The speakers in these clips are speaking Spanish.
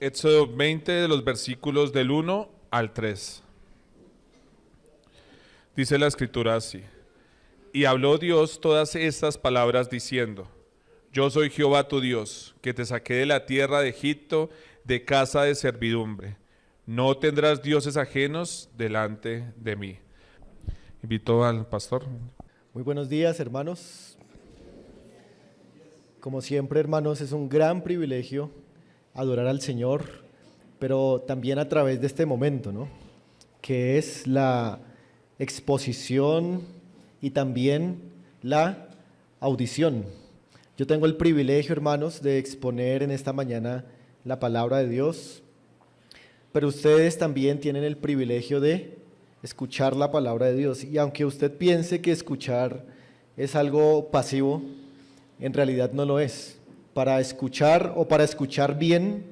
Éxodo 20, de los versículos del 1 al 3. Dice la escritura así: Y habló Dios todas estas palabras diciendo: Yo soy Jehová tu Dios, que te saqué de la tierra de Egipto, de casa de servidumbre. No tendrás dioses ajenos delante de mí. Invito al pastor. Muy buenos días, hermanos. Como siempre, hermanos, es un gran privilegio adorar al Señor, pero también a través de este momento, ¿no?, que es la exposición y también la audición. Yo tengo el privilegio, hermanos, de exponer en esta mañana la palabra de Dios, pero ustedes también tienen el privilegio de escuchar la palabra de Dios. Y aunque usted piense que escuchar es algo pasivo, en realidad no lo es. Para escuchar o para escuchar bien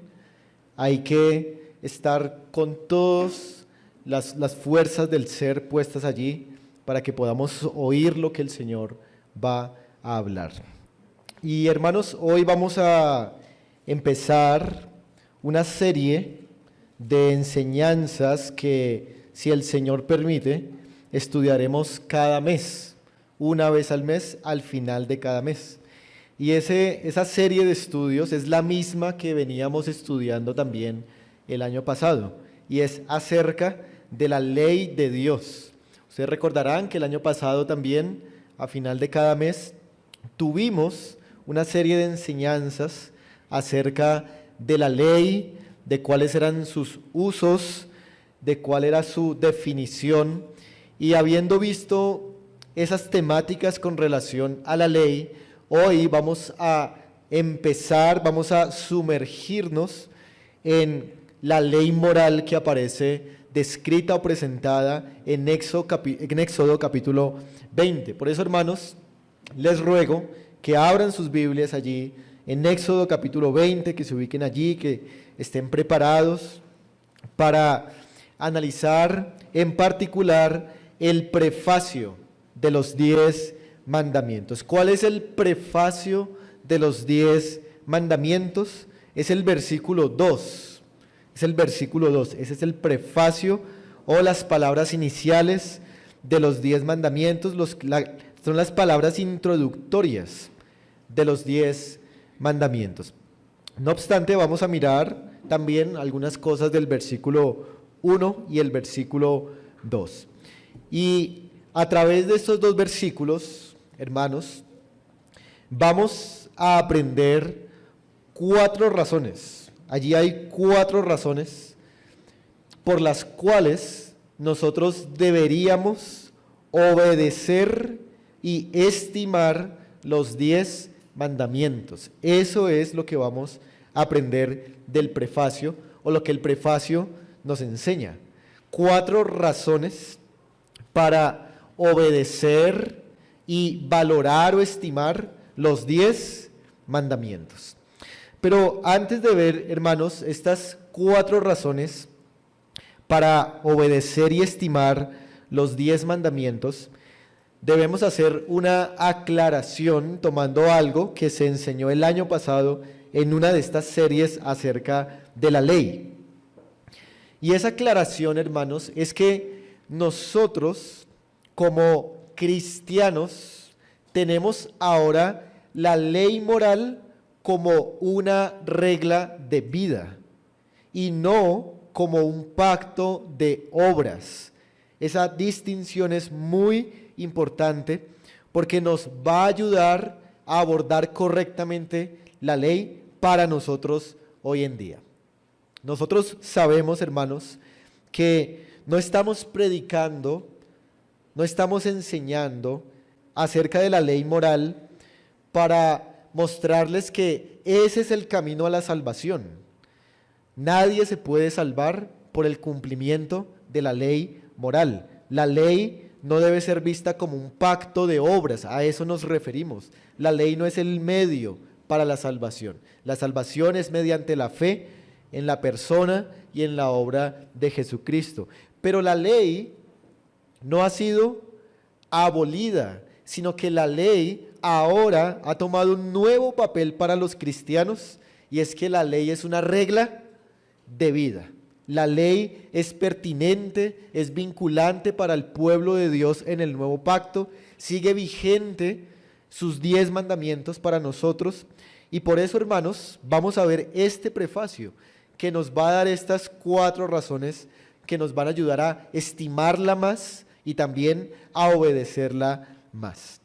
hay que estar con todas las fuerzas del ser puestas allí para que podamos oír lo que el Señor va a hablar. Y hermanos, hoy vamos a empezar una serie de enseñanzas que, si el Señor permite, estudiaremos cada mes, una vez al mes, al final de cada mes. Y esa serie de estudios es la misma que veníamos estudiando también el año pasado, y es acerca de la ley de Dios. Ustedes recordarán que el año pasado también, a final de cada mes, tuvimos una serie de enseñanzas acerca de la ley, de cuáles eran sus usos, de cuál era su definición. Y habiendo visto esas temáticas con relación a la ley, hoy vamos a empezar, vamos a sumergirnos en la ley moral que aparece descrita o presentada en Éxodo capítulo 20. Por eso, hermanos, les ruego que abran sus Biblias allí en Éxodo capítulo 20, que se ubiquen allí, que estén preparados para analizar en particular el prefacio de los 10 mandamientos. ¿Cuál es el prefacio de los 10 mandamientos? Es el versículo 2. Es el versículo 2. Ese es el prefacio o las palabras iniciales de los 10 mandamientos. Son las palabras introductorias de los 10 mandamientos. No obstante, vamos a mirar también algunas cosas del versículo 1 y el versículo 2. Y a través de estos dos versículos, hermanos, vamos a aprender 4 razones. Allí hay 4 razones por las cuales nosotros deberíamos obedecer y estimar los 10 mandamientos. Eso es lo que vamos a aprender del prefacio, o lo que el prefacio nos enseña. 4 razones para obedecer y valorar o estimar los 10 mandamientos. Pero antes de ver, hermanos, estas 4 razones para obedecer y estimar los 10 mandamientos, debemos hacer una aclaración tomando algo que se enseñó el año pasado en una de estas series acerca de la ley. Y esa aclaración, hermanos, es que nosotros, como cristianos, tenemos ahora la ley moral como una regla de vida y no como un pacto de obras. Esa distinción es muy importante porque nos va a ayudar a abordar correctamente la ley para nosotros hoy en día. Nosotros sabemos, hermanos, que no estamos predicando, no estamos enseñando acerca de la ley moral para mostrarles que ese es el camino a la salvación. Nadie se puede salvar por el cumplimiento de la ley moral. La ley no debe ser vista como un pacto de obras, a eso nos referimos. La ley no es el medio para la salvación. La salvación es mediante la fe en la persona y en la obra de Jesucristo. Pero la ley no ha sido abolida, sino que la ley ahora ha tomado un nuevo papel para los cristianos, y es que la ley es una regla de vida. La ley es pertinente, es vinculante para el pueblo de Dios en el nuevo pacto, sigue vigente sus 10 mandamientos para nosotros, y por eso, hermanos, vamos a ver este prefacio que nos va a dar estas 4 razones que nos van a ayudar a estimarla más y también a obedecerla más.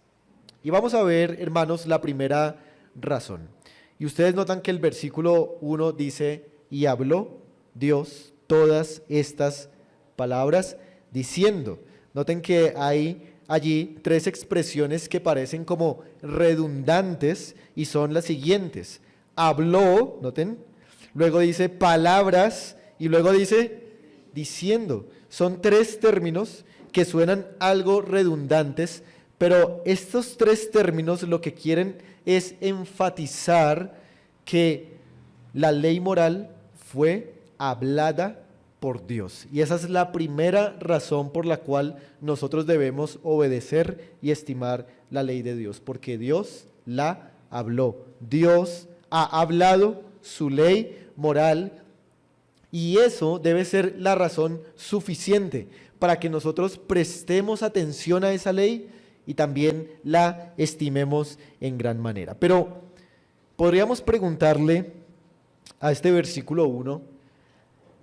Y vamos a ver, hermanos, la primera razón. Y ustedes notan que el versículo 1 dice, y habló Dios todas estas palabras diciendo. Noten que hay allí 3 expresiones que parecen como redundantes y son las siguientes. Habló, noten, luego dice palabras y luego dice diciendo. Son 3 términos que suenan algo redundantes, pero estos 3 términos lo que quieren es enfatizar que la ley moral fue hablada por Dios. Y esa es la primera razón por la cual nosotros debemos obedecer y estimar la ley de Dios, porque Dios la habló. Dios ha hablado su ley moral y eso debe ser la razón suficiente para que nosotros prestemos atención a esa ley y también la estimemos en gran manera. Pero podríamos preguntarle a este versículo 1,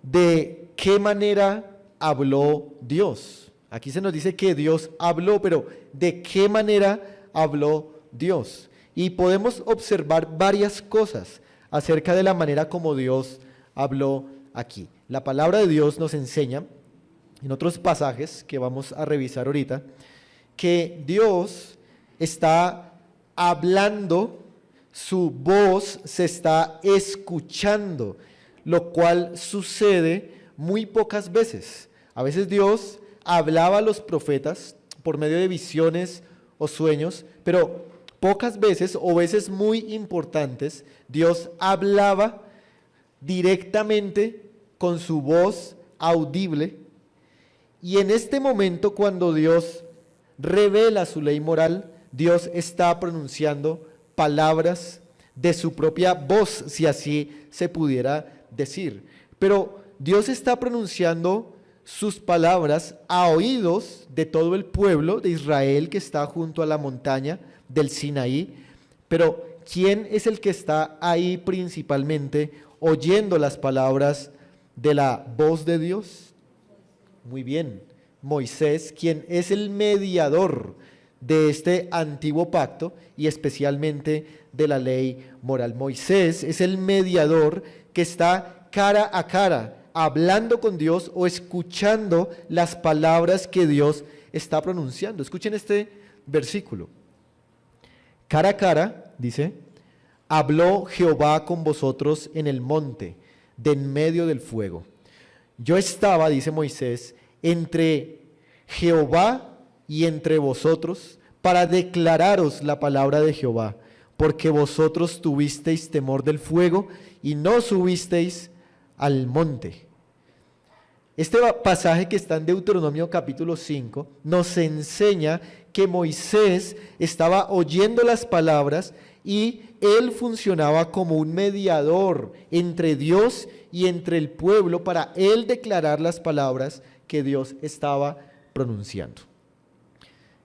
¿de qué manera habló Dios? Aquí se nos dice que Dios habló, pero ¿de qué manera habló Dios? Y podemos observar varias cosas acerca de la manera como Dios habló aquí. La palabra de Dios nos enseña, en otros pasajes que vamos a revisar ahorita, que Dios está hablando, su voz se está escuchando, lo cual sucede muy pocas veces. A veces Dios hablaba a los profetas por medio de visiones o sueños, pero pocas veces o veces muy importantes, Dios hablaba directamente con su voz audible. Y en este momento, cuando Dios revela su ley moral, Dios está pronunciando palabras de su propia voz, si así se pudiera decir. Pero Dios está pronunciando sus palabras a oídos de todo el pueblo de Israel que está junto a la montaña del Sinaí. Pero ¿quién es el que está ahí principalmente oyendo las palabras de la voz de Dios? Muy bien, Moisés, quien es el mediador de este antiguo pacto y especialmente de la ley moral. Moisés es el mediador que está cara a cara, hablando con Dios o escuchando las palabras que Dios está pronunciando. Escuchen este versículo. Cara a cara, dice, habló Jehová con vosotros en el monte, de en medio del fuego. Yo estaba, dice Moisés, entre Jehová y entre vosotros para declararos la palabra de Jehová, porque vosotros tuvisteis temor del fuego y no subisteis al monte. Este pasaje que está en Deuteronomio capítulo 5 nos enseña que Moisés estaba oyendo las palabras y él funcionaba como un mediador entre Dios y entre el pueblo para él declarar las palabras que Dios estaba pronunciando.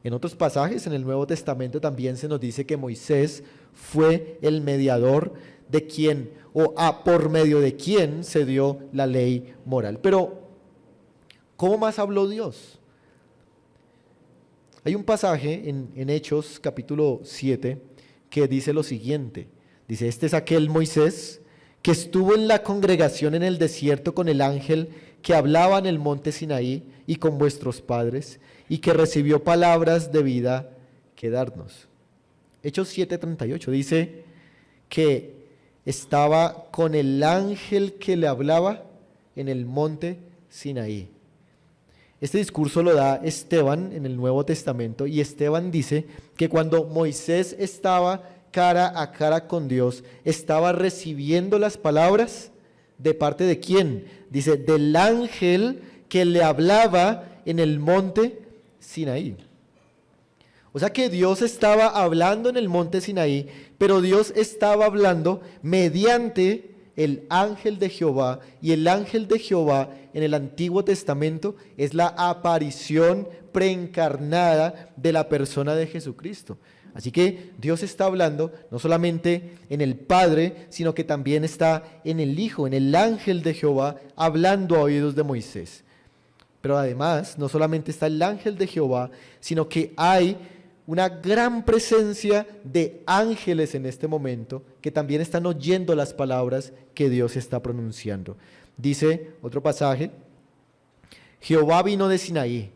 En otros pasajes en el Nuevo Testamento también se nos dice que Moisés fue el mediador de quien por medio de quien se dio la ley moral. Pero ¿cómo más habló Dios? Hay un pasaje en Hechos capítulo 7 que dice lo siguiente. Dice, este es aquel Moisés que estuvo en la congregación en el desierto con el ángel que hablaba en el monte Sinaí y con vuestros padres y que recibió palabras de vida que darnos. Hechos 7:38 dice que estaba con el ángel que le hablaba en el monte Sinaí. Este discurso lo da Esteban en el Nuevo Testamento y Esteban dice que cuando Moisés estaba cara a cara con Dios, estaba recibiendo las palabras ¿de parte de quién? Dice, del ángel que le hablaba en el monte Sinaí. O sea que Dios estaba hablando en el monte Sinaí, pero Dios estaba hablando mediante el ángel de Jehová, y el ángel de Jehová en el Antiguo Testamento es la aparición preencarnada de la persona de Jesucristo. Así que Dios está hablando no solamente en el Padre, sino que también está en el Hijo, en el ángel de Jehová, hablando a oídos de Moisés. Pero además, no solamente está el ángel de Jehová, sino que hay una gran presencia de ángeles en este momento que también están oyendo las palabras que Dios está pronunciando. Dice otro pasaje: Jehová vino de Sinaí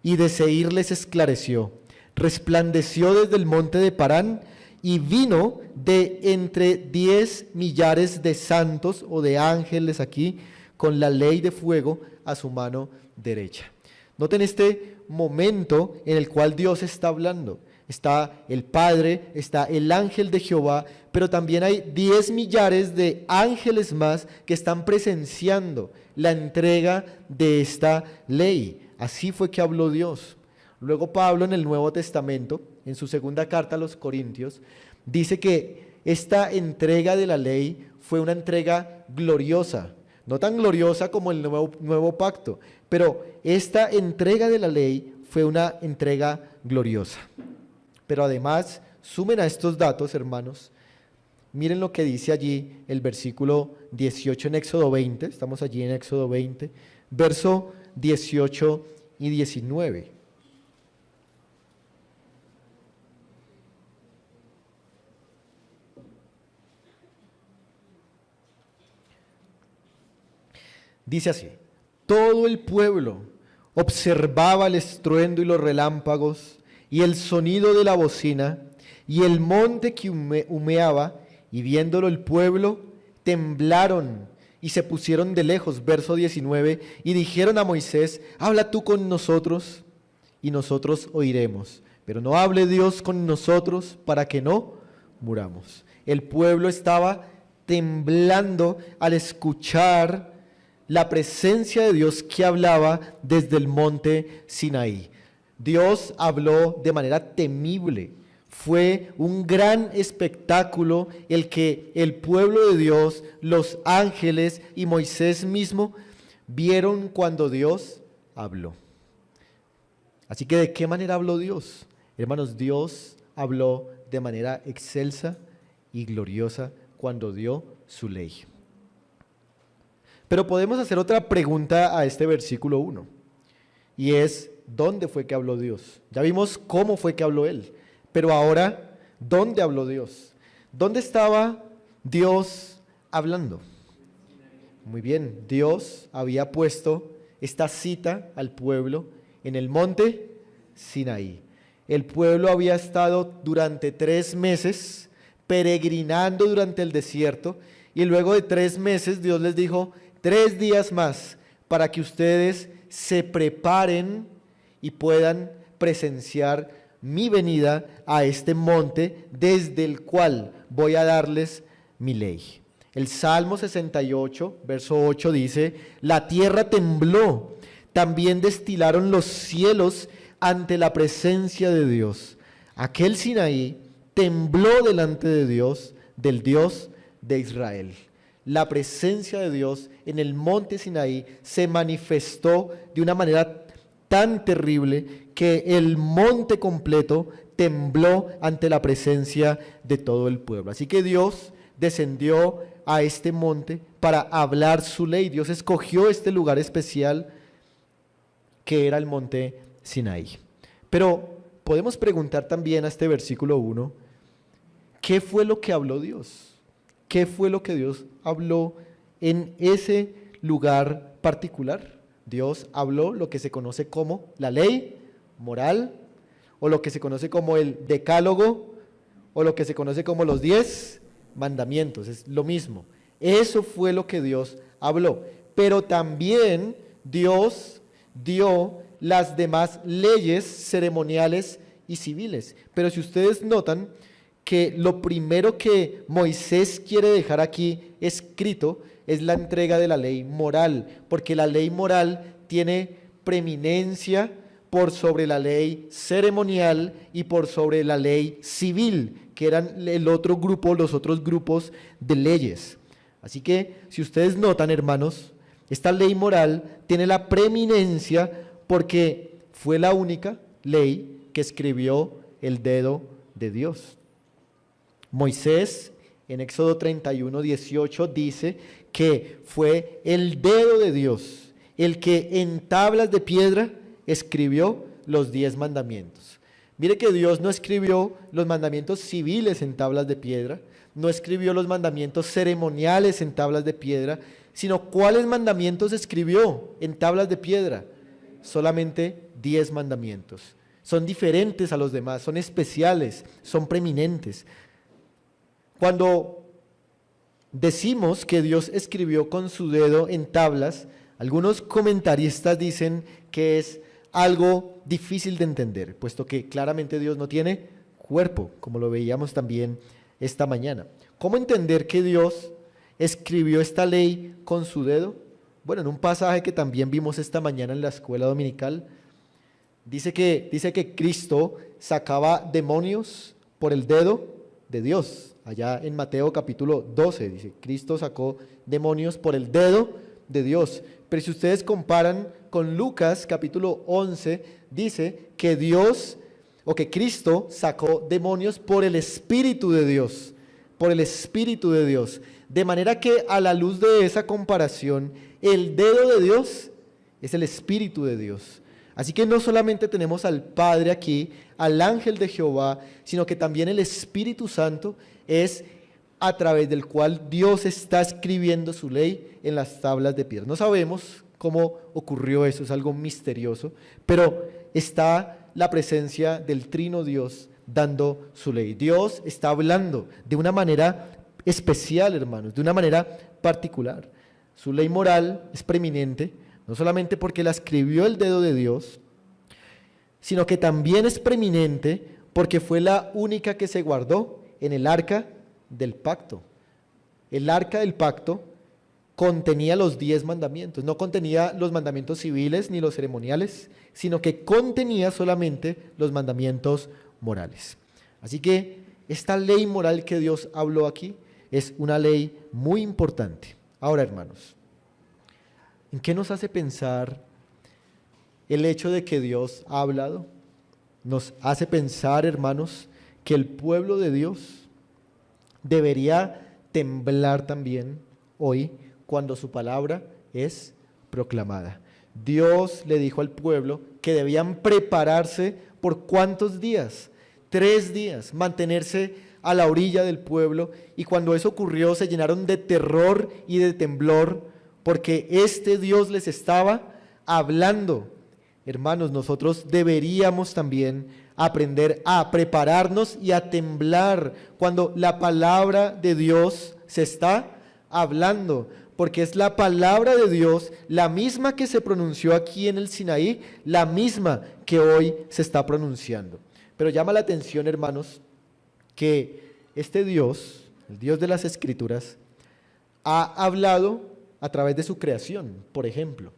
y de Seir les esclareció, resplandeció desde el monte de Parán y vino de entre 10 millares de santos o de ángeles aquí con la ley de fuego a su mano derecha. Noten este momento en el cual Dios está hablando. Está el Padre, está el ángel de Jehová, pero también hay 10 millares de ángeles más que están presenciando la entrega de esta ley. Así fue que habló Dios. Luego Pablo en el Nuevo Testamento, en su segunda carta a los Corintios, dice que esta entrega de la ley fue una entrega gloriosa. No tan gloriosa como el nuevo pacto, pero esta entrega de la ley fue una entrega gloriosa. Pero además, sumen a estos datos, hermanos, miren lo que dice allí el versículo 18 en Éxodo 20, estamos allí en Éxodo 20, verso 18 y 19. Dice así: todo el pueblo observaba el estruendo y los relámpagos y el sonido de la bocina y el monte que humeaba, y viéndolo el pueblo temblaron y se pusieron de lejos. Verso 19, y dijeron a Moisés: habla tú con nosotros y nosotros oiremos, pero no hable Dios con nosotros para que no muramos. El pueblo estaba temblando al escuchar la presencia de Dios que hablaba desde el monte Sinaí. Dios habló de manera temible. Fue un gran espectáculo el que el pueblo de Dios, los ángeles y Moisés mismo vieron cuando Dios habló. Así que, ¿de qué manera habló Dios? Hermanos, Dios habló de manera excelsa y gloriosa cuando dio su ley. Pero podemos hacer otra pregunta a este versículo 1, y es: ¿dónde fue que habló Dios? Ya vimos cómo fue que habló Él, pero ahora, ¿dónde habló Dios? ¿Dónde estaba Dios hablando? Muy bien, Dios había puesto esta cita al pueblo en el monte Sinaí. El pueblo había estado durante 3 meses peregrinando durante el desierto, y luego de 3 meses Dios les dijo: 3 días más para que ustedes se preparen y puedan presenciar mi venida a este monte desde el cual voy a darles mi ley. El Salmo 68, verso 8 dice: la tierra tembló, también destilaron los cielos ante la presencia de Dios. Aquel Sinaí tembló delante de Dios, del Dios de Israel. La presencia de Dios en el monte Sinaí se manifestó de una manera tan terrible que el monte completo tembló ante la presencia de todo el pueblo. Así que Dios descendió a este monte para hablar su ley. Dios escogió este lugar especial que era el monte Sinaí. Pero podemos preguntar también a este versículo 1, ¿qué fue lo que habló Dios? ¿Qué fue lo que Dios habló en ese lugar particular? Dios habló lo que se conoce como la ley moral, o lo que se conoce como el decálogo, o lo que se conoce como los 10 mandamientos. Es lo mismo. Eso fue lo que Dios habló. Pero también Dios dio las demás leyes ceremoniales y civiles. Pero si ustedes notan que lo primero que Moisés quiere dejar aquí escrito es la entrega de la ley moral, porque la ley moral tiene preeminencia por sobre la ley ceremonial y por sobre la ley civil, que eran el otro grupo, los otros grupos de leyes. Así que, si ustedes notan, hermanos, esta ley moral tiene la preeminencia porque fue la única ley que escribió el dedo de Dios. Moisés, en Éxodo 31:18, dice que fue el dedo de Dios el que en tablas de piedra escribió los 10 mandamientos. Mire que Dios no escribió los mandamientos civiles en tablas de piedra, no escribió los mandamientos ceremoniales en tablas de piedra, sino ¿cuáles mandamientos escribió en tablas de piedra? Solamente 10 mandamientos. Son diferentes a los demás, son especiales, son preeminentes. Cuando decimos que Dios escribió con su dedo en tablas, algunos comentaristas dicen que es algo difícil de entender, puesto que claramente Dios no tiene cuerpo, como lo veíamos también esta mañana. ¿Cómo entender que Dios escribió esta ley con su dedo? Bueno, en un pasaje que también vimos esta mañana en la escuela dominical, dice que Cristo sacaba demonios por el dedo de Dios. Allá en Mateo capítulo 12 dice, Cristo sacó demonios por el dedo de Dios. Pero si ustedes comparan con Lucas capítulo 11, dice que Cristo sacó demonios por el Espíritu de Dios, por el Espíritu de Dios. De manera que a la luz de esa comparación, el dedo de Dios es el Espíritu de Dios. Así que no solamente tenemos al Padre aquí, al ángel de Jehová, sino que también el Espíritu Santo es a través del cual Dios está escribiendo su ley en las tablas de piedra. No sabemos cómo ocurrió eso, es algo misterioso, pero está la presencia del Trino Dios dando su ley. Dios está hablando de una manera especial, hermanos, de una manera particular. Su ley moral es preeminente, no solamente porque la escribió el dedo de Dios, sino que también es preeminente porque fue la única que se guardó en el arca del pacto. El arca del pacto contenía los 10 mandamientos, no contenía los mandamientos civiles ni los ceremoniales, sino que contenía solamente los mandamientos morales. Así que esta ley moral que Dios habló aquí es una ley muy importante. Ahora, hermanos, ¿en qué nos hace pensar el hecho de que Dios ha hablado? Nos hace pensar, hermanos, que el pueblo de Dios debería temblar también hoy cuando su palabra es proclamada. Dios le dijo al pueblo que debían prepararse por ¿cuántos días? 3 días, mantenerse a la orilla del pueblo, y cuando eso ocurrió se llenaron de terror y de temblor porque este Dios les estaba hablando. Hermanos, nosotros deberíamos también aprender a prepararnos y a temblar cuando la palabra de Dios se está hablando, porque es la palabra de Dios, la misma que se pronunció aquí en el Sinaí, la misma que hoy se está pronunciando. Pero llama la atención, hermanos, que este Dios, el Dios de las Escrituras, ha hablado a través de su creación, por ejemplo,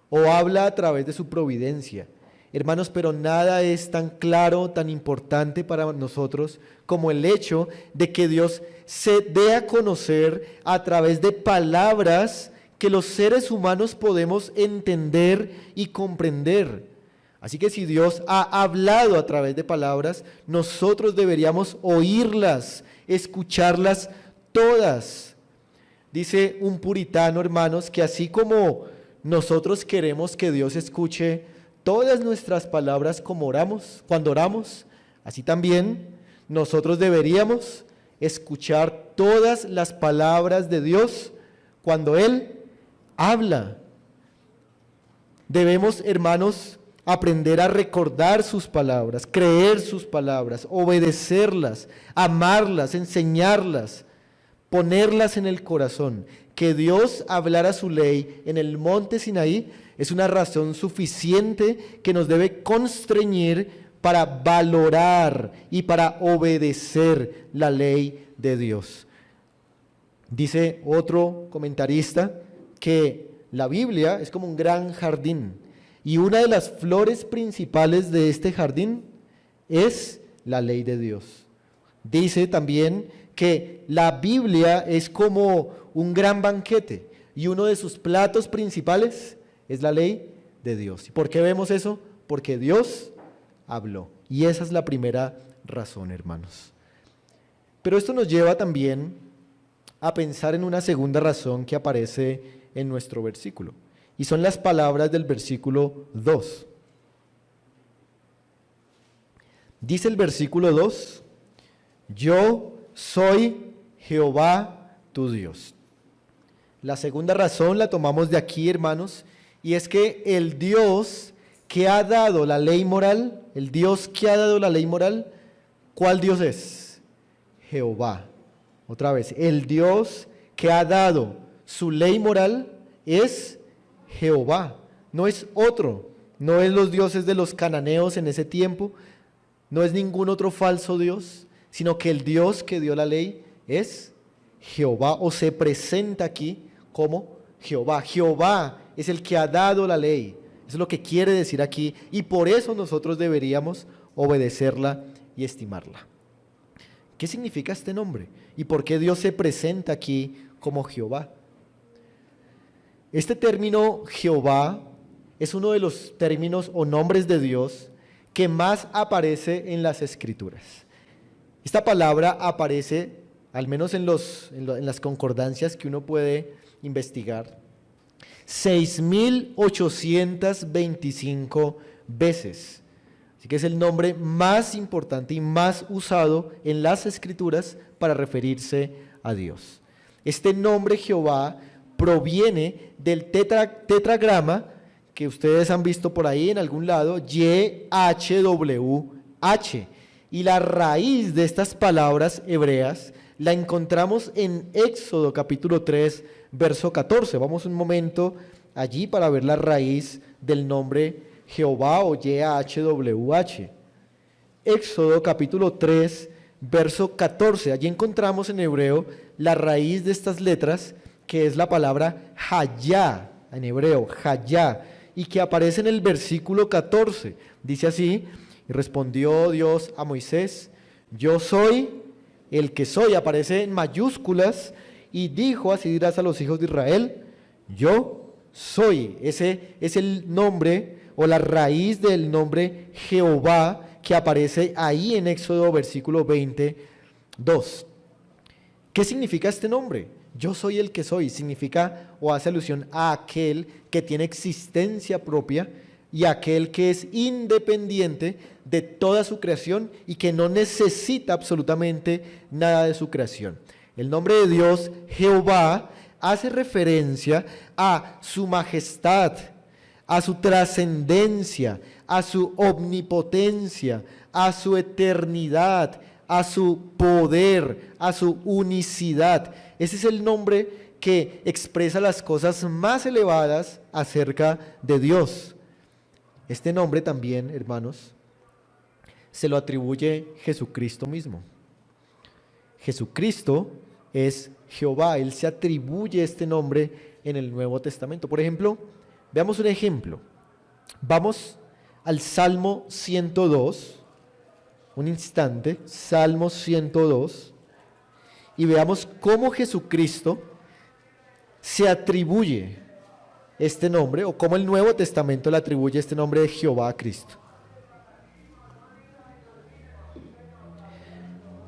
o habla a través de su providencia. Hermanos, pero nada es tan claro, tan importante para nosotros como el hecho de que Dios se dé a conocer a través de palabras que los seres humanos podemos entender y comprender. Así que si Dios ha hablado a través de palabras, nosotros deberíamos oírlas, escucharlas todas. Dice un puritano, hermanos, que así como nosotros queremos que Dios escuche todas nuestras palabras cuando oramos, así también nosotros deberíamos escuchar todas las palabras de Dios cuando Él habla. Debemos, hermanos, aprender a recordar sus palabras, creer sus palabras, obedecerlas, amarlas, enseñarlas, ponerlas en el corazón. Que Dios hablara su ley en el monte Sinaí es una razón suficiente que nos debe constreñir para valorar y para obedecer la ley de Dios. Dice otro comentarista que la Biblia es como un gran jardín, y una de las flores principales de este jardín es la ley de Dios. Dice también que la Biblia es como un gran banquete y uno de sus platos principales es la ley de Dios. ¿Y por qué vemos eso? Porque Dios habló. Y esa es la primera razón, hermanos. Pero esto nos lleva también a pensar en una segunda razón que aparece en nuestro versículo. Y son las palabras del versículo 2. Dice el versículo 2, yo soy Jehová tu Dios. La segunda razón la tomamos de aquí, hermanos, y es que el Dios que ha dado la ley moral, el Dios que ha dado la ley moral, ¿cuál Dios es? Jehová. Otra vez, el Dios que ha dado su ley moral es Jehová, no es otro, no es los dioses de los cananeos en ese tiempo, no es ningún otro falso Dios, sino que el Dios que dio la ley es Jehová, o se presenta aquí como Jehová. Jehová es el que ha dado la ley, eso es lo que quiere decir aquí, y por eso nosotros deberíamos obedecerla y estimarla. ¿Qué significa este nombre? ¿Y por qué Dios se presenta aquí como Jehová? Este término Jehová es uno de los términos o nombres de Dios que más aparece en las Escrituras. Esta palabra aparece, al menos en las concordancias que uno puede investigar, 6.825 veces. Así que es el nombre más importante y más usado en las Escrituras para referirse a Dios. Este nombre Jehová proviene del tetragrama que ustedes han visto por ahí en algún lado, YHWH. Y la raíz de estas palabras hebreas la encontramos en Éxodo capítulo 3, verso 14. Vamos un momento allí para ver la raíz del nombre Jehová o YHWH. Éxodo capítulo 3, verso 14. Allí encontramos en hebreo la raíz de estas letras, que es la palabra Hayá, en hebreo, Hayá, y que aparece en el versículo 14. Dice así, y respondió Dios a Moisés, yo soy el que soy, aparece en mayúsculas, y dijo, así dirás a los hijos de Israel, yo soy. Ese es el nombre o la raíz del nombre Jehová que aparece ahí en Éxodo versículo 22. ¿Qué significa este nombre? Yo soy el que soy, significa o hace alusión a aquel que tiene existencia propia y aquel que es independiente de toda su creación y que no necesita absolutamente nada de su creación. El nombre de Dios, Jehová, hace referencia a su majestad, a su trascendencia, a su omnipotencia, a su eternidad, a su poder, a su unicidad. Ese es el nombre que expresa las cosas más elevadas acerca de Dios. Este nombre también, hermanos, se lo atribuye Jesucristo mismo. Jesucristo es Jehová, Él se atribuye este nombre en el Nuevo Testamento. Por ejemplo, veamos un ejemplo. Vamos al Salmo 102, un instante, Salmo 102, y veamos cómo Jesucristo se atribuye este nombre, o cómo el Nuevo Testamento le atribuye este nombre de Jehová a Cristo.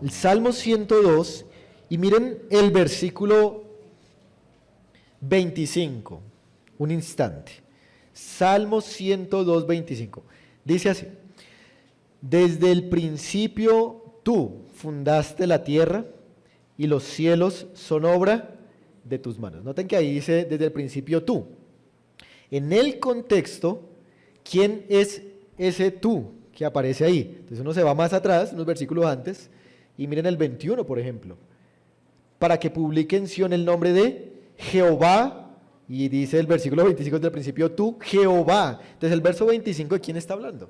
El Salmo 102, y miren el versículo 25, un instante. Salmo 102, 25. Dice así, desde el principio tú fundaste la tierra y los cielos son obra de tus manos. Noten que ahí dice desde el principio tú. En el contexto, ¿quién es ese tú que aparece ahí? Entonces uno se va más atrás, unos versículos antes, y miren el 21, por ejemplo. Para que publique en Sion el nombre de Jehová, y dice el versículo 25 desde el principio, tú, Jehová. Entonces el verso 25, ¿de quién está hablando?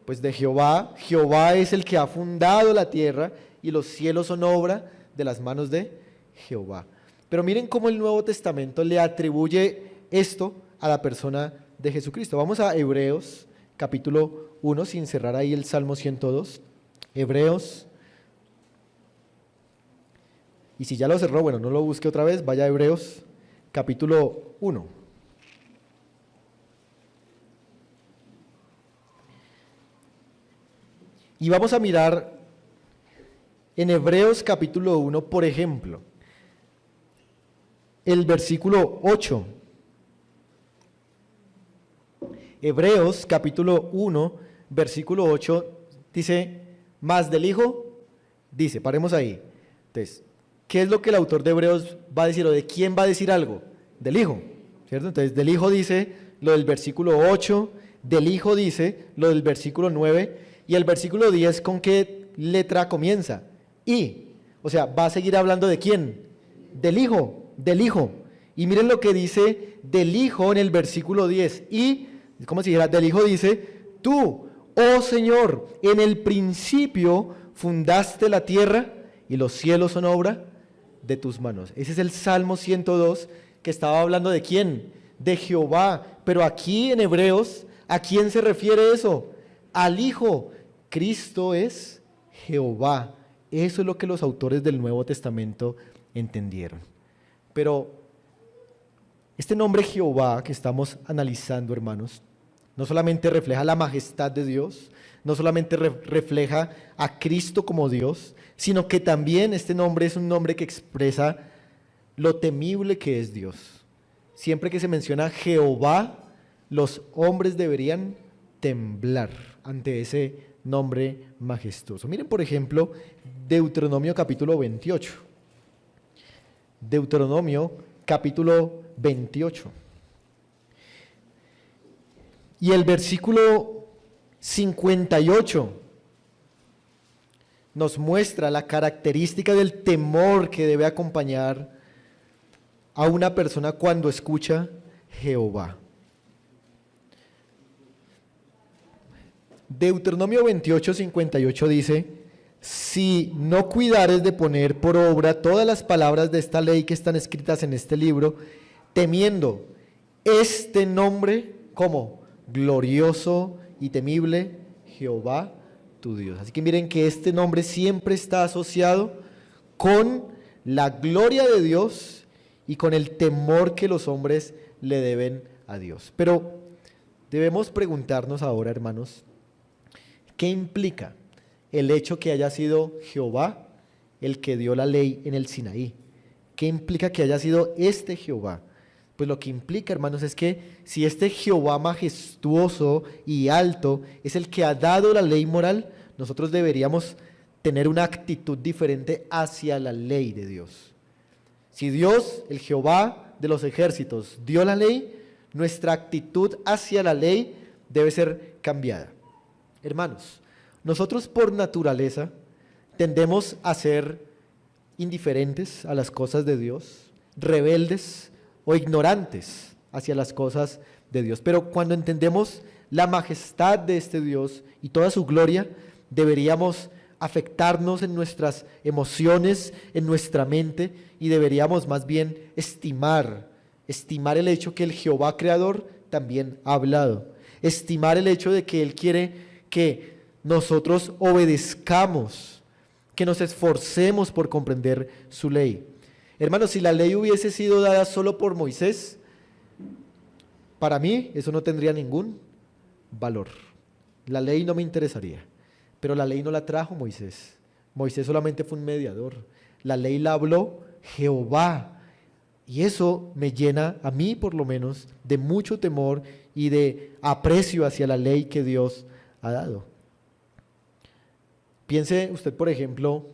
Pues de Jehová. Jehová es el que ha fundado la tierra, y los cielos son obra de las manos de Jehová. Pero miren cómo el Nuevo Testamento le atribuye esto a la persona de Jesucristo. Vamos a Hebreos capítulo 1, sin cerrar ahí el Salmo 102. Hebreos Y si ya lo cerró, bueno, no lo busque otra vez, vaya a Hebreos capítulo 1. Y vamos a mirar en Hebreos capítulo 1, por ejemplo, el versículo 8. Hebreos capítulo 1, versículo 8, dice, más del Hijo, dice, paremos ahí. Entonces, ¿qué es lo que el autor de Hebreos va a decir o de quién va a decir algo? Del Hijo, ¿cierto? Entonces, del Hijo dice lo del versículo 8, del Hijo dice lo del versículo 9, y el versículo 10, ¿con qué letra comienza? Y, o sea, va a seguir hablando ¿de quién? Del Hijo, del Hijo. Y miren lo que dice del Hijo en el versículo 10. Y, como si dijera, del Hijo dice, tú, oh Señor, en el principio fundaste la tierra y los cielos son obra de tus manos. Ese es el Salmo 102 que estaba hablando ¿de quién? De Jehová. Pero aquí en Hebreos, ¿a quién se refiere eso? Al Hijo. Cristo es Jehová. Eso es lo que los autores del Nuevo Testamento entendieron. Pero este nombre Jehová que estamos analizando, hermanos, no solamente refleja la majestad de Dios, no solamente refleja a Cristo como Dios, sino que también este nombre es un nombre que expresa lo temible que es Dios. Siempre que se menciona Jehová, los hombres deberían temblar ante ese nombre majestuoso. Miren, por ejemplo, Deuteronomio capítulo 28. Deuteronomio capítulo 28. Y el versículo 58 nos muestra la característica del temor que debe acompañar a una persona cuando escucha Jehová. Deuteronomio 28, 58 dice, si no cuidares de poner por obra todas las palabras de esta ley que están escritas en este libro, temiendo este nombre como glorioso y temible, Jehová tu Dios. Así que miren que este nombre siempre está asociado con la gloria de Dios y con el temor que los hombres le deben a Dios. Pero debemos preguntarnos ahora, hermanos, ¿qué implica el hecho que haya sido Jehová el que dio la ley en el Sinaí? ¿Qué implica que haya sido este Jehová? Pues lo que implica, hermanos, es que si este Jehová majestuoso y alto es el que ha dado la ley moral, nosotros deberíamos tener una actitud diferente hacia la ley de Dios. Si Dios, el Jehová de los ejércitos, dio la ley, nuestra actitud hacia la ley debe ser cambiada. Hermanos, nosotros por naturaleza tendemos a ser indiferentes a las cosas de Dios, rebeldes o ignorantes hacia las cosas de Dios. Pero cuando entendemos la majestad de este Dios y toda su gloria, deberíamos afectarnos en nuestras emociones, en nuestra mente, y deberíamos más bien estimar el hecho que el Jehová Creador también ha hablado, estimar el hecho de que Él quiere que nosotros obedezcamos, que nos esforcemos por comprender su ley. Hermanos, si la ley hubiese sido dada solo por Moisés, para mí eso no tendría ningún valor. La ley no me interesaría, pero la ley no la trajo Moisés. Moisés solamente fue un mediador. La ley la habló Jehová. Y eso me llena, a mí por lo menos, de mucho temor y de aprecio hacia la ley que Dios ha dado. Piense usted, por ejemplo,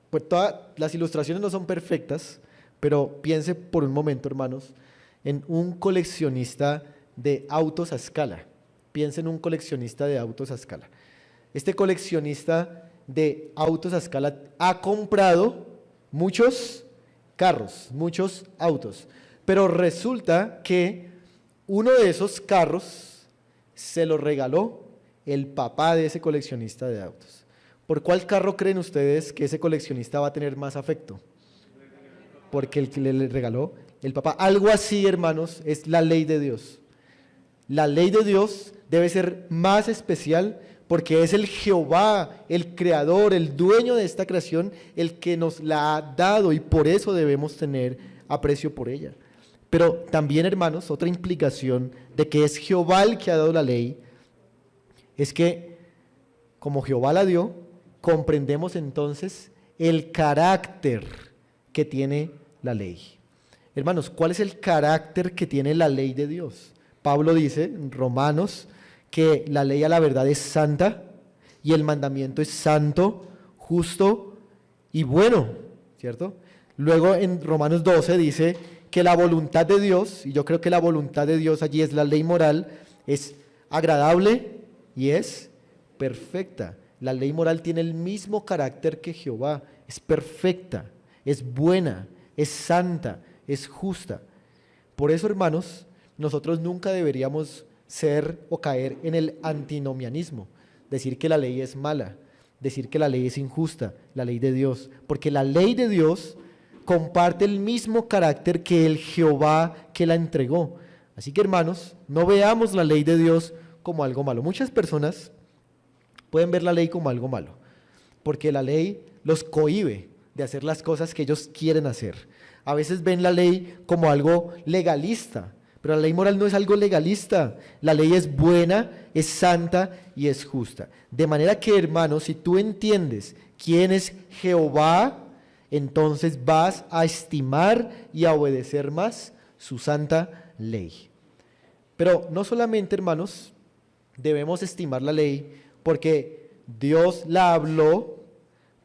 pues todas las ilustraciones no son perfectas, pero piense por un momento, hermanos, en un coleccionista de autos a escala. Piense en un coleccionista de autos a escala. Este coleccionista de autos a escala ha comprado muchos carros, muchos autos, pero resulta que uno de esos carros se lo regaló el papá de ese coleccionista de autos. ¿Por cuál carro creen ustedes que ese coleccionista va a tener más afecto? Porque el que le regaló el papá. Algo así, hermanos, es la ley de Dios. La ley de Dios debe ser más especial porque es el Jehová, el creador, el dueño de esta creación, el que nos la ha dado y por eso debemos tener aprecio por ella. Pero también, hermanos, otra implicación de que es Jehová el que ha dado la ley, es que como Jehová la dio, comprendemos entonces el carácter que tiene la ley. Hermanos, ¿cuál es el carácter que tiene la ley de Dios? Pablo dice en Romanos que la ley a la verdad es santa y el mandamiento es santo, justo y bueno, ¿cierto? Luego en Romanos 12 dice que la voluntad de Dios, y yo creo que la voluntad de Dios allí es la ley moral, es agradable y es perfecta. La ley moral tiene el mismo carácter que Jehová, es perfecta, es buena, es santa, es justa. Por eso, hermanos, nosotros nunca deberíamos ser o caer en el antinomianismo, decir que la ley es mala, decir que la ley es injusta, la ley de Dios, porque la ley de Dios comparte el mismo carácter que el Jehová que la entregó. Así que, hermanos, no veamos la ley de Dios como algo malo. Muchas personas pueden ver la ley como algo malo, porque la ley los cohíbe de hacer las cosas que ellos quieren hacer. A veces ven la ley como algo legalista, pero la ley moral no es algo legalista. La ley es buena, es santa y es justa. De manera que, hermanos, si tú entiendes quién es Jehová, entonces vas a estimar y a obedecer más su santa ley. Pero no solamente, hermanos, debemos estimar la ley porque Dios la habló,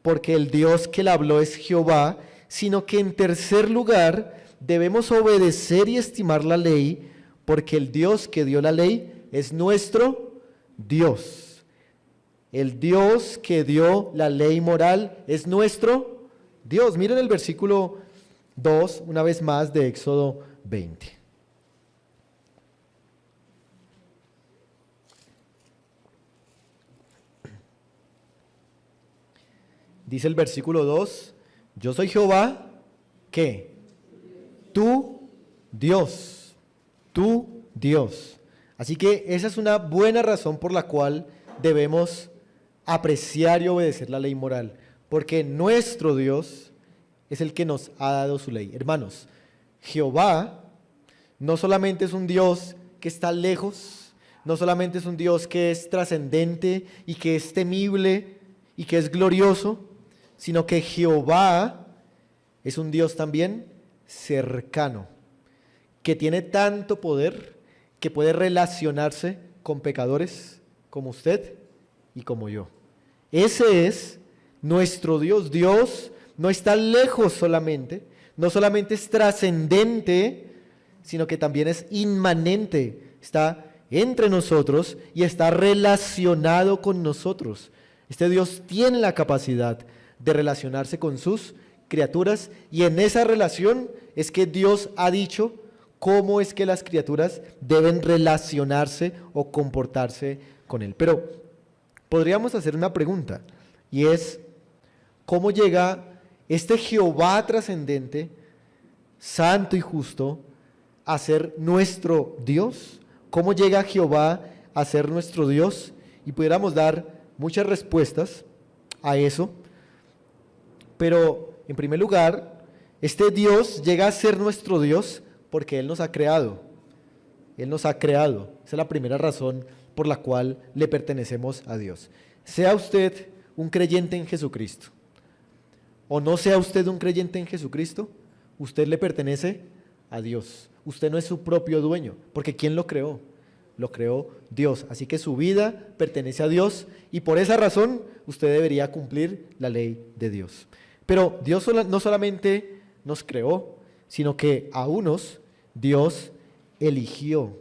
porque el Dios que la habló es Jehová, sino que en tercer lugar debemos obedecer y estimar la ley porque el Dios que dio la ley es nuestro Dios. El Dios que dio la ley moral es nuestro Dios. Miren el versículo 2, una vez más, de Éxodo 20. Dice el versículo 2, yo soy Jehová, ¿qué? Tu Dios, tu Dios. Así que esa es una buena razón por la cual debemos apreciar y obedecer la ley moral, porque nuestro Dios es el que nos ha dado su ley. Hermanos, Jehová no solamente es un Dios que está lejos, no solamente es un Dios que es trascendente y que es temible y que es glorioso, sino que Jehová es un Dios también cercano, que tiene tanto poder que puede relacionarse con pecadores como usted y como yo. Ese es nuestro Dios. Dios no está lejos solamente, no solamente es trascendente, sino que también es inmanente, está entre nosotros y está relacionado con nosotros. Este Dios tiene la capacidad de relacionarse con sus criaturas y en esa relación es que Dios ha dicho cómo es que las criaturas deben relacionarse o comportarse con Él. Pero podríamos hacer una pregunta y es, ¿cómo llega este Jehová trascendente, santo y justo, a ser nuestro Dios? ¿Cómo llega Jehová a ser nuestro Dios? Y pudiéramos dar muchas respuestas a eso, pero en primer lugar, este Dios llega a ser nuestro Dios porque Él nos ha creado. Él nos ha creado. Esa es la primera razón por la cual le pertenecemos a Dios. Sea usted un creyente en Jesucristo o no sea usted un creyente en Jesucristo, usted le pertenece a Dios. Usted no es su propio dueño, porque ¿quién lo creó? Lo creó Dios. Así que su vida pertenece a Dios y por esa razón usted debería cumplir la ley de Dios. Pero Dios no solamente nos creó, sino que a unos Dios eligió.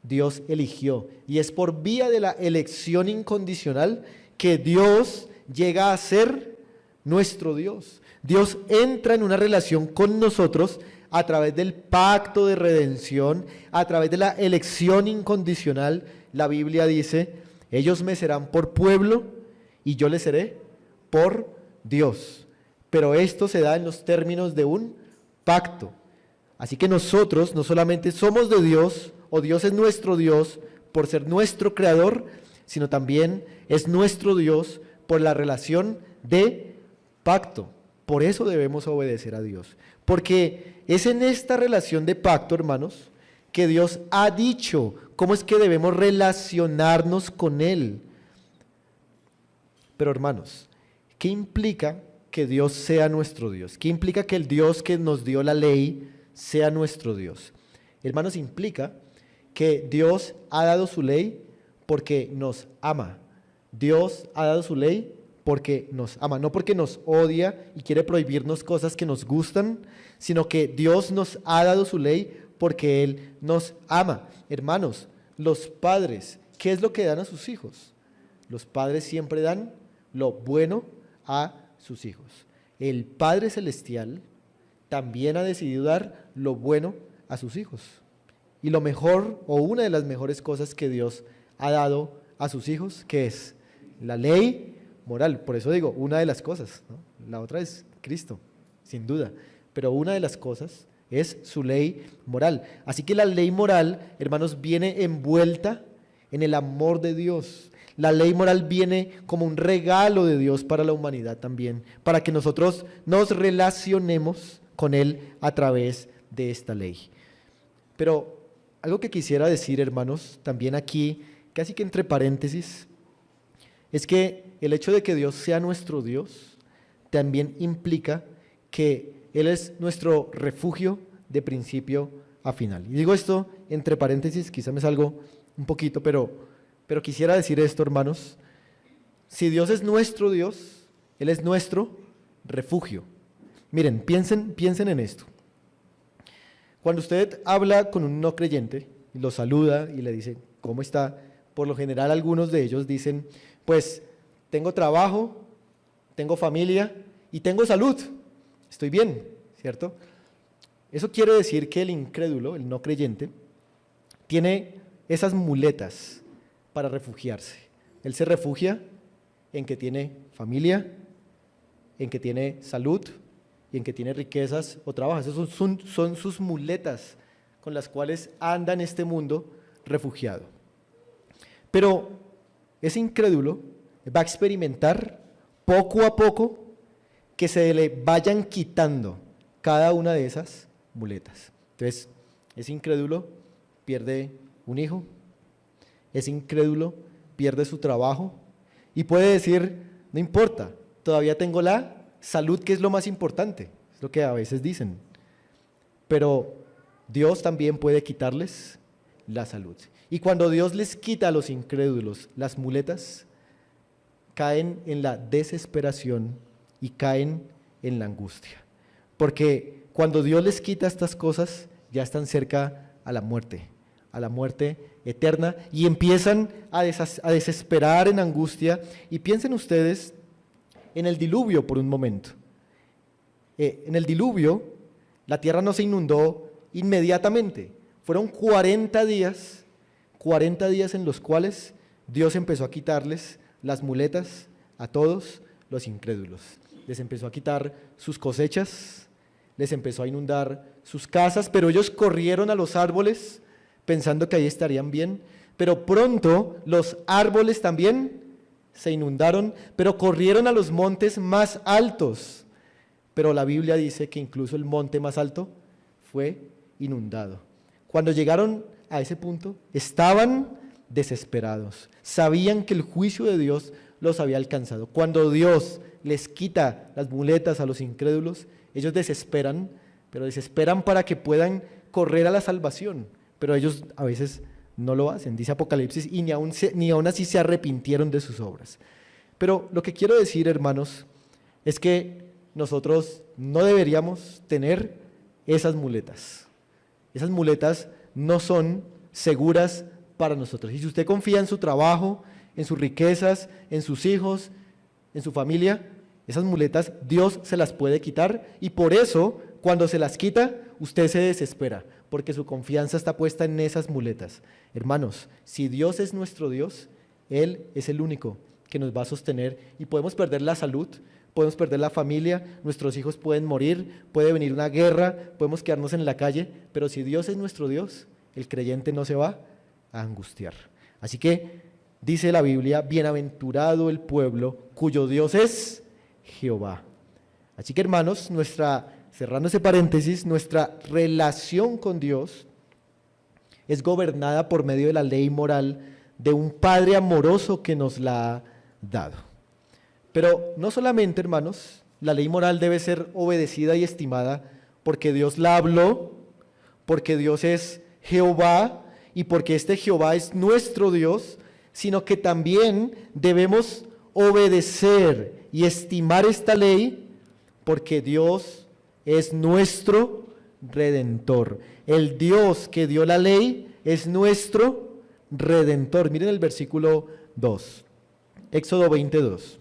Dios eligió. Y es por vía de la elección incondicional que Dios llega a ser nuestro Dios. Dios entra en una relación con nosotros a través del pacto de redención, a través de la elección incondicional. La Biblia dice, ellos me serán por pueblo y yo les seré por Dios. Pero esto se da en los términos de un pacto. Así que nosotros no solamente somos de Dios, o Dios es nuestro Dios por ser nuestro creador, sino también es nuestro Dios por la relación de pacto. Por eso debemos obedecer a Dios, porque es en esta relación de pacto, hermanos, que Dios ha dicho cómo es que debemos relacionarnos con Él. Pero hermanos, ¿qué implica que Dios sea nuestro Dios? ¿Qué implica que el Dios que nos dio la ley sea nuestro Dios? Hermanos, implica que Dios ha dado su ley porque nos ama. Dios ha dado su ley porque nos ama, no porque nos odia y quiere prohibirnos cosas que nos gustan, sino que Dios nos ha dado su ley porque Él nos ama. Hermanos, los padres, ¿qué es lo que dan a sus hijos? Los padres siempre dan lo bueno a sus hijos. El Padre Celestial también ha decidido dar lo bueno a sus hijos. Y lo mejor, o una de las mejores cosas que Dios ha dado a sus hijos, ¿qué es? La ley moral. Por eso digo, una de las cosas, ¿no? La otra es Cristo, sin duda. Pero una de las cosas es su ley moral. Así que la ley moral, hermanos, viene envuelta en el amor de Dios. La ley moral viene como un regalo de Dios para la humanidad también, para que nosotros nos relacionemos con Él a través de esta ley. Pero algo que quisiera decir, hermanos, también aquí, casi que entre paréntesis, es que el hecho de que Dios sea nuestro Dios también implica que Él es nuestro refugio de principio a final. Y digo esto entre paréntesis, quizá me salgo un poquito, pero quisiera decir esto, hermanos. Si Dios es nuestro Dios, Él es nuestro refugio. Miren, piensen en esto. Cuando usted habla con un no creyente y lo saluda y le dice, ¿cómo está? Por lo general algunos de ellos dicen, pues tengo trabajo, tengo familia y tengo salud. Estoy bien, ¿cierto? Eso quiere decir que el incrédulo, el no creyente, tiene esas muletas para refugiarse. Él se refugia en que tiene familia, en que tiene salud y en que tiene riquezas o trabajo. Esas son sus muletas con las cuales anda en este mundo refugiado. Pero ese incrédulo va a experimentar poco a poco que se le vayan quitando cada una de esas muletas. Entonces, ese incrédulo pierde un hijo, ese incrédulo pierde su trabajo y puede decir, no importa, todavía tengo la salud, que es lo más importante, es lo que a veces dicen. Pero Dios también puede quitarles la salud. Y cuando Dios les quita a los incrédulos las muletas, caen en la desesperación y caen en la angustia. Porque cuando Dios les quita estas cosas, ya están cerca a la muerte eterna, y empiezan a desesperar en angustia. Y piensen ustedes en el diluvio por un momento. En el diluvio, la tierra no se inundó inmediatamente. Fueron 40 días en los cuales Dios empezó a quitarles las muletas a todos los incrédulos. Les empezó a quitar sus cosechas, les empezó a inundar sus casas, pero ellos corrieron a los árboles pensando que ahí estarían bien, pero pronto los árboles también se inundaron, pero corrieron a los montes más altos. Pero la Biblia dice que incluso el monte más alto fue inundado. Cuando llegaron a ese punto, estaban desesperados, sabían que el juicio de Dios los había alcanzado. Cuando Dios les quita las muletas a los incrédulos, ellos desesperan, pero desesperan para que puedan correr a la salvación, pero ellos a veces no lo hacen, dice Apocalipsis, y ni aún así se arrepintieron de sus obras. Pero lo que quiero decir, hermanos, es que nosotros no deberíamos tener esas muletas. Esas muletas no son seguras para nosotros. Y si usted confía en su trabajo, en sus riquezas, en sus hijos, en su familia, esas muletas Dios se las puede quitar, y por eso cuando se las quita usted se desespera, porque su confianza está puesta en esas muletas. Hermanos, si Dios es nuestro Dios, Él es el único que nos va a sostener, y podemos perder la salud, podemos perder la familia, nuestros hijos pueden morir, puede venir una guerra, podemos quedarnos en la calle, pero si Dios es nuestro Dios, el creyente no se va a angustiar. Así que Dice la Biblia, bienaventurado el pueblo cuyo Dios es Jehová. Así que hermanos, cerrando ese paréntesis, nuestra relación con Dios es gobernada por medio de la ley moral de un Padre amoroso que nos la ha dado. Pero no solamente, hermanos, la ley moral debe ser obedecida y estimada porque Dios la habló, porque Dios es Jehová y porque este Jehová es nuestro Dios, sino que también debemos obedecer y estimar esta ley porque Dios es nuestro Redentor. El Dios que dio la ley es nuestro Redentor. Miren el versículo 2, Éxodo 22.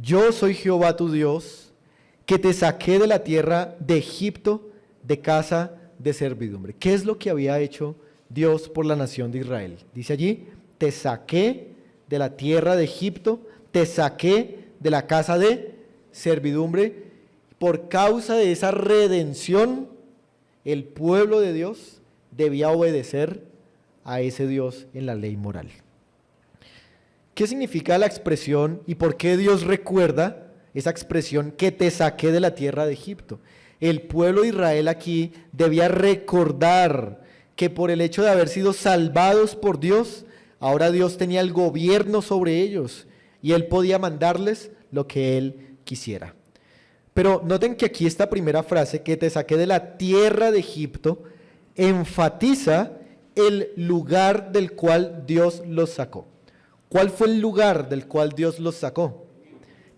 Yo soy Jehová tu Dios, que te saqué de la tierra de Egipto, de casa de servidumbre. ¿Qué es lo que había hecho Dios por la nación de Israel? Dice allí, te saqué de la tierra de Egipto, te saqué de la casa de servidumbre. Por causa de esa redención, el pueblo de Dios debía obedecer a ese Dios en la ley moral. ¿Qué significa la expresión y por qué Dios recuerda esa expresión que te saqué de la tierra de Egipto? El pueblo de Israel aquí debía recordar que por el hecho de haber sido salvados por Dios, ahora Dios tenía el gobierno sobre ellos y Él podía mandarles lo que Él quisiera. Pero noten que aquí esta primera frase, que te saqué de la tierra de Egipto, enfatiza el lugar del cual Dios los sacó. ¿Cuál fue el lugar del cual Dios los sacó?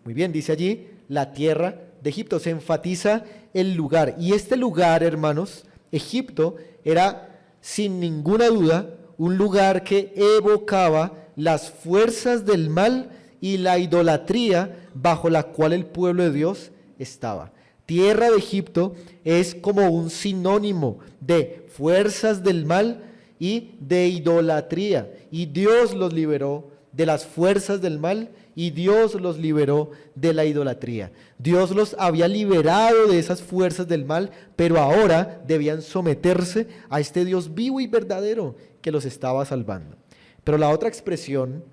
Muy bien, dice allí, la tierra de Egipto. Se enfatiza el lugar. Y este lugar, hermanos, Egipto, era sin ninguna duda un lugar que evocaba las fuerzas del mal y la idolatría bajo la cual el pueblo de Dios estaba. Tierra de Egipto es como un sinónimo de fuerzas del mal y de idolatría. Y Dios los liberó de las fuerzas del mal y Dios los liberó de la idolatría. Dios los había liberado de esas fuerzas del mal, pero ahora debían someterse a este Dios vivo y verdadero que los estaba salvando. Pero la otra expresión,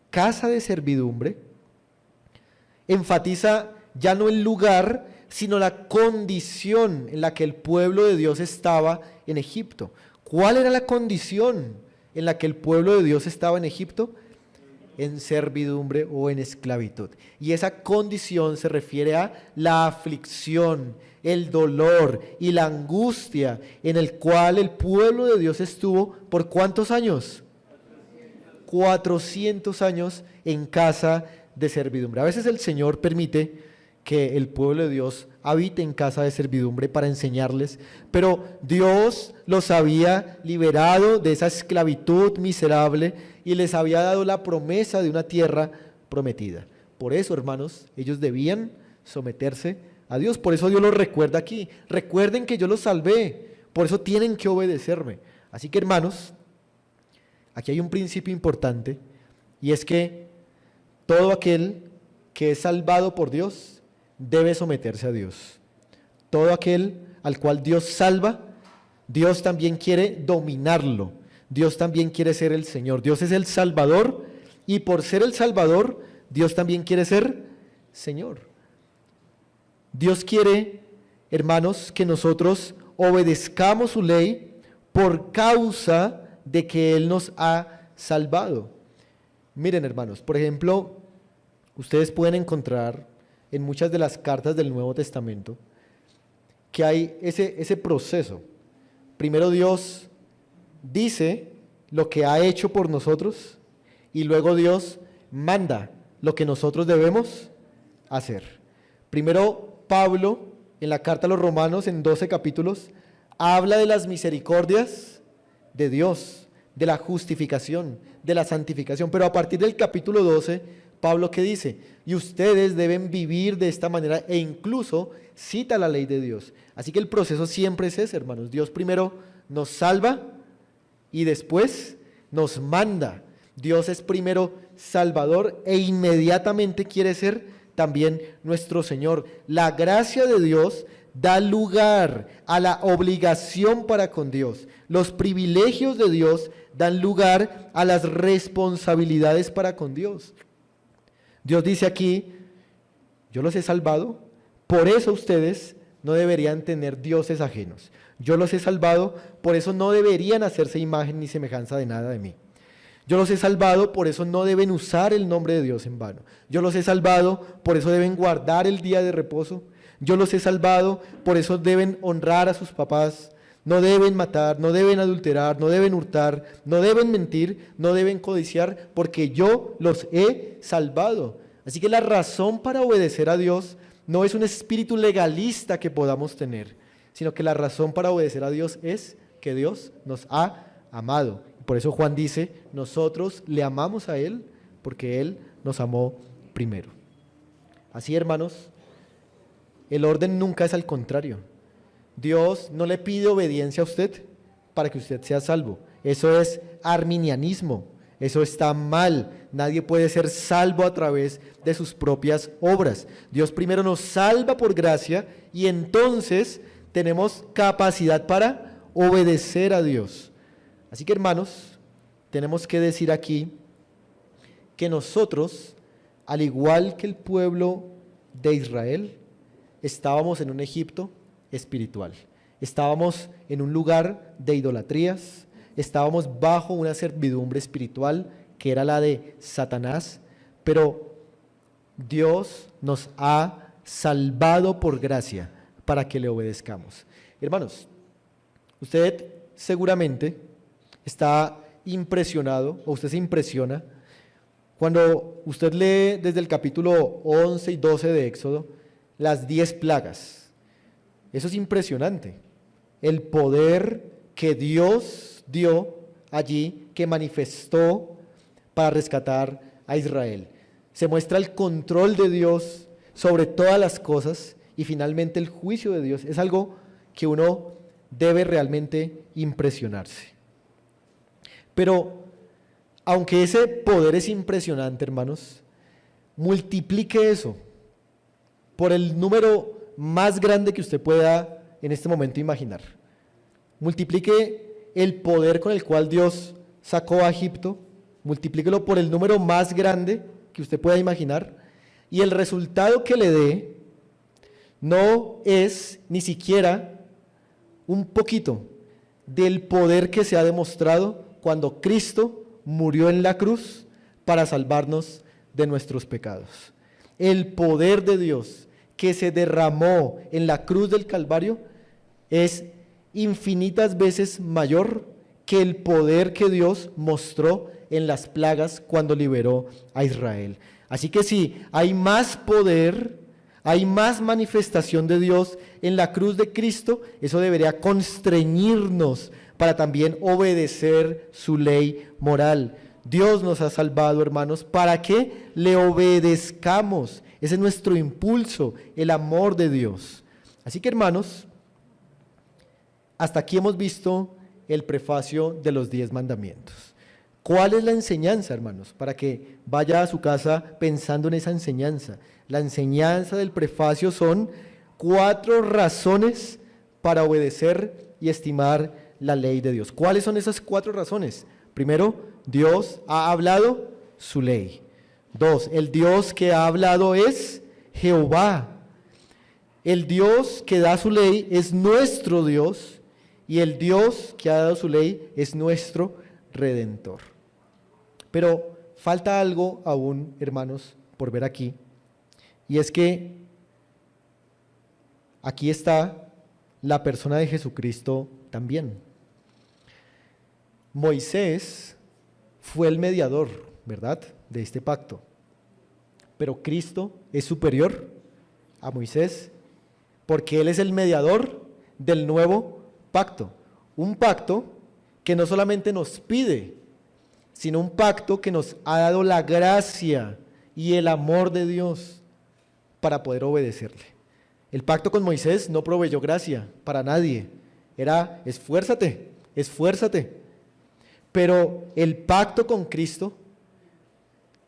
casa de servidumbre, enfatiza ya no el lugar, sino la condición en la que el pueblo de Dios estaba en Egipto. ¿Cuál era la condición en la que el pueblo de Dios estaba en Egipto? En servidumbre o en esclavitud. Y esa condición se refiere a la aflicción, el dolor y la angustia en el cual el pueblo de Dios estuvo ¿por cuántos años? 400 años en casa de servidumbre. A veces el Señor permite que el pueblo de Dios habite en casa de servidumbre para enseñarles, pero Dios los había liberado de esa esclavitud miserable y les había dado la promesa de una tierra prometida. Por eso, hermanos, ellos debían someterse a Dios. Por eso Dios los recuerda aquí. Recuerden que yo los salvé, por eso tienen que obedecerme. Así que, hermanos, aquí hay un principio importante, y es que todo aquel que es salvado por Dios debe someterse a Dios. Todo aquel al cual Dios salva, Dios también quiere dominarlo. Dios también quiere ser el Señor. Dios es el Salvador, y por ser el Salvador, Dios también quiere ser Señor. Dios quiere, hermanos, que nosotros obedezcamos su ley por causa de que Él nos ha salvado. Miren, hermanos, por ejemplo, ustedes pueden encontrar en muchas de las cartas del Nuevo Testamento que hay ese proceso. Primero Dios dice lo que ha hecho por nosotros y luego Dios manda lo que nosotros debemos hacer. Primero Pablo, en la carta a los Romanos, en 12 capítulos, habla de las misericordias de Dios, de la justificación, de la santificación, pero a partir del capítulo 12, Pablo, ¿qué dice? Y ustedes deben vivir de esta manera, e incluso cita la ley de Dios. Así que el proceso siempre es ese, hermanos. Dios primero nos salva y después nos manda. Dios es primero Salvador e inmediatamente quiere ser también nuestro Señor. La gracia de Dios da lugar a la obligación para con Dios. Los privilegios de Dios dan lugar a las responsabilidades para con Dios. Dios dice aquí, yo los he salvado, por eso ustedes no deberían tener dioses ajenos. Yo los he salvado, por eso no deberían hacerse imagen ni semejanza de nada de mí. Yo los he salvado, por eso no deben usar el nombre de Dios en vano. Yo los he salvado, por eso deben guardar el día de reposo. Yo los he salvado, por eso deben honrar a sus papás. No deben matar, no deben adulterar, no deben hurtar, no deben mentir, no deben codiciar, porque yo los he salvado. Así que la razón para obedecer a Dios no es un espíritu legalista que podamos tener, sino que la razón para obedecer a Dios es que Dios nos ha amado. Por eso Juan dice, nosotros le amamos a Él porque Él nos amó primero. Así, hermanos, el orden nunca es al contrario. Dios no le pide obediencia a usted para que usted sea salvo. Eso es arminianismo. Eso está mal. Nadie puede ser salvo a través de sus propias obras. Dios primero nos salva por gracia y entonces tenemos capacidad para obedecer a Dios. Así que, hermanos, tenemos que decir aquí que nosotros, al igual que el pueblo de Israel, estábamos en un Egipto espiritual. Estábamos en un lugar de idolatrías, estábamos bajo una servidumbre espiritual que era la de Satanás, pero Dios nos ha salvado por gracia para que le obedezcamos. Hermanos, usted seguramente está impresionado, o usted se impresiona, cuando usted lee desde el capítulo 11 y 12 de Éxodo, las 10 plagas. Eso es impresionante. El poder que Dios dio allí, que manifestó para rescatar a Israel. Se muestra el control de Dios sobre todas las cosas y finalmente el juicio de Dios. Es algo que uno debe realmente impresionarse. Pero, aunque ese poder es impresionante, hermanos, multiplique eso por el número más grande que usted pueda en este momento imaginar. Multiplique el poder con el cual Dios sacó a Egipto, multiplíquelo por el número más grande que usted pueda imaginar, y el resultado que le dé no es ni siquiera un poquito del poder que se ha demostrado cuando Cristo murió en la cruz para salvarnos de nuestros pecados. El poder de Dios que se derramó en la cruz del Calvario es infinitas veces mayor que el poder que Dios mostró en las plagas cuando liberó a Israel. Así que sí, hay más poder, hay más manifestación de Dios en la cruz de Cristo. Eso debería constreñirnos para también obedecer su ley moral. Dios nos ha salvado, hermanos, para que le obedezcamos. Ese es nuestro impulso, el amor de Dios. Así que, hermanos, hasta aquí hemos visto el prefacio de los 10 mandamientos. ¿Cuál es la enseñanza, hermanos? Para que vaya a su casa pensando en esa enseñanza. La enseñanza del prefacio son 4 razones para obedecer y estimar la ley de Dios. ¿Cuáles son esas 4 razones? Primero, Dios ha hablado su ley. 2, el Dios que ha hablado es Jehová. El Dios que da su ley es nuestro Dios y el Dios que ha dado su ley es nuestro Redentor. Pero falta algo aún, hermanos, por ver aquí, y es que aquí está la persona de Jesucristo también. Moisés fue el mediador, ¿verdad?, de este pacto, pero Cristo es superior a Moisés porque Él es el mediador del nuevo pacto, un pacto que no solamente nos pide, sino un pacto que nos ha dado la gracia y el amor de Dios para poder obedecerle. El pacto con Moisés no proveyó gracia para nadie, era esfuérzate, esfuérzate, pero el pacto con Cristo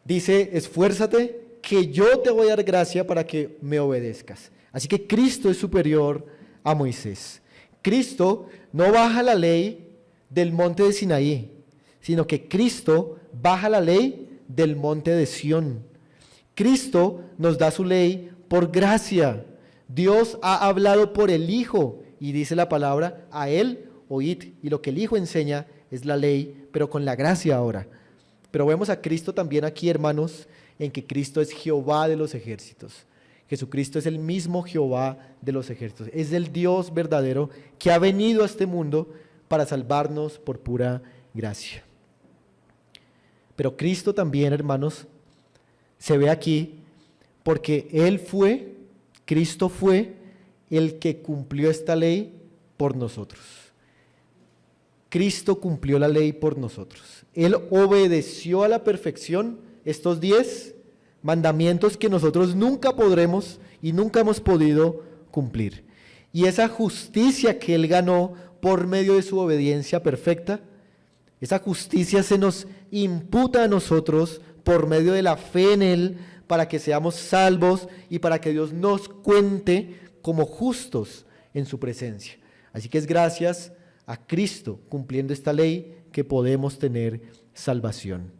dice, esfuérzate que yo te voy a dar gracia para que me obedezcas. Así que Cristo es superior a Moisés. Cristo no baja la ley del monte de Sinaí, sino que Cristo baja la ley del monte de Sión. Cristo nos da su ley por gracia. Dios ha hablado por el Hijo y dice la palabra, a Él oíd. Y lo que el Hijo enseña es la ley, pero con la gracia ahora. Pero vemos a Cristo también aquí, hermanos, en que Cristo es Jehová de los ejércitos. Jesucristo es el mismo Jehová de los ejércitos. Es el Dios verdadero que ha venido a este mundo para salvarnos por pura gracia. Pero Cristo también, hermanos, se ve aquí porque Cristo fue el que cumplió esta ley por nosotros. Cristo cumplió la ley por nosotros. Él obedeció a la perfección estos 10 mandamientos que nosotros nunca podremos y nunca hemos podido cumplir. Y esa justicia que Él ganó por medio de su obediencia perfecta, esa justicia se nos imputa a nosotros por medio de la fe en Él, para que seamos salvos y para que Dios nos cuente como justos en su presencia. Así que es gracias a Cristo cumpliendo esta ley que podemos tener salvación.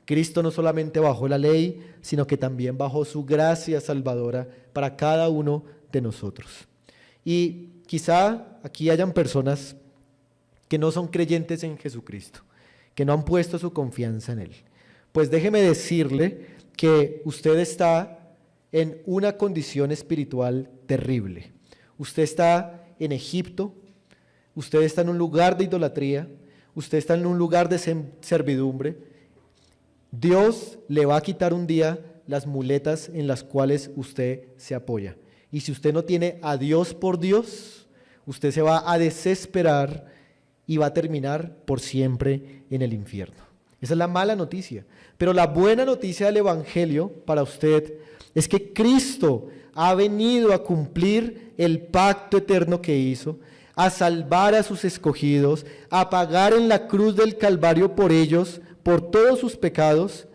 Cristo no solamente bajó la ley, sino que también bajó su gracia salvadora para cada uno de nosotros. Y quizá aquí hayan personas que no son creyentes en Jesucristo, que no han puesto su confianza en Él. Pues déjeme decirle que usted está en una condición espiritual terrible. Usted está en Egipto, usted está en un lugar de idolatría, usted está en un lugar de servidumbre. Dios le va a quitar un día las muletas en las cuales usted se apoya. Y si usted no tiene a Dios por Dios, usted se va a desesperar y va a terminar por siempre en el infierno. Esa es la mala noticia. Pero la buena noticia del Evangelio para usted es que Cristo ha venido a cumplir el pacto eterno que hizo, a salvar a sus escogidos, a pagar en la cruz del Calvario por ellos, por todos sus pecados,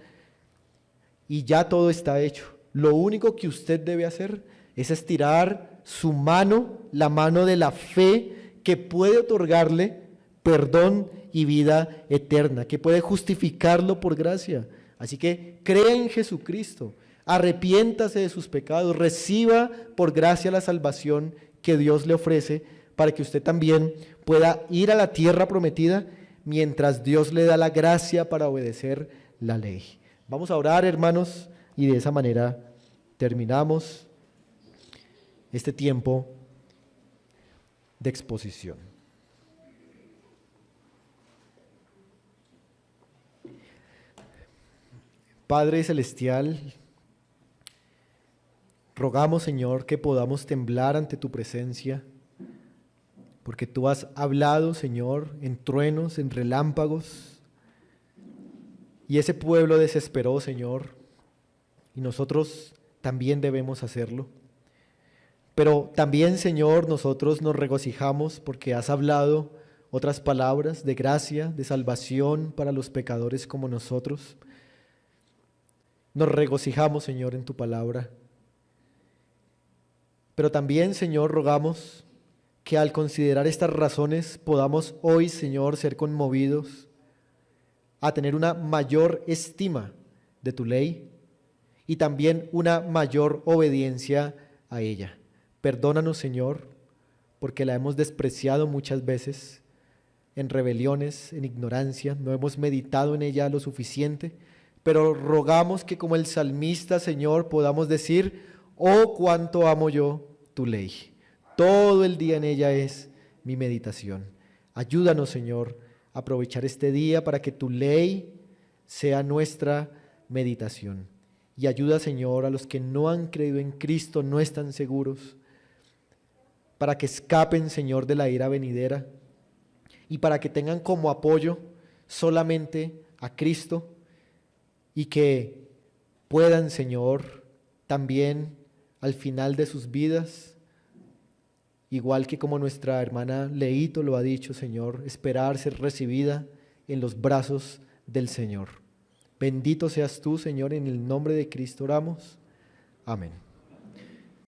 y ya todo está hecho. Lo único que usted debe hacer es estirar su mano, la mano de la fe, que puede otorgarle perdón y vida eterna, que puede justificarlo por gracia. Así que crea en Jesucristo, arrepiéntase de sus pecados, reciba por gracia la salvación que Dios le ofrece, para que usted también pueda ir a la tierra prometida mientras Dios le da la gracia para obedecer la ley. Vamos a orar, hermanos, y de esa manera terminamos este tiempo de exposición. Padre Celestial, rogamos, Señor, que podamos temblar ante tu presencia, porque tú has hablado, Señor, en truenos, en relámpagos, y ese pueblo desesperó, Señor, y nosotros también debemos hacerlo. Pero también, Señor, nosotros nos regocijamos porque has hablado otras palabras de gracia, de salvación para los pecadores como nosotros. Nos regocijamos, Señor, en tu palabra. Pero también, Señor, rogamos que al considerar estas razones podamos hoy, Señor, ser conmovidos a tener una mayor estima de tu ley y también una mayor obediencia a ella. Perdónanos, Señor, porque la hemos despreciado muchas veces en rebeliones, en ignorancia, no hemos meditado en ella lo suficiente, pero rogamos que como el salmista, Señor, podamos decir: oh, cuánto amo yo tu ley. Todo el día en ella es mi meditación. Ayúdanos, Señor, a aprovechar este día para que tu ley sea nuestra meditación. Y ayuda, Señor, a los que no han creído en Cristo, no están seguros, para que escapen, Señor, de la ira venidera y para que tengan como apoyo solamente a Cristo y que puedan, Señor, también al final de sus vidas, igual que como nuestra hermana Leito lo ha dicho, Señor, esperar ser recibida en los brazos del Señor. Bendito seas tú, Señor, en el nombre de Cristo oramos. Amén.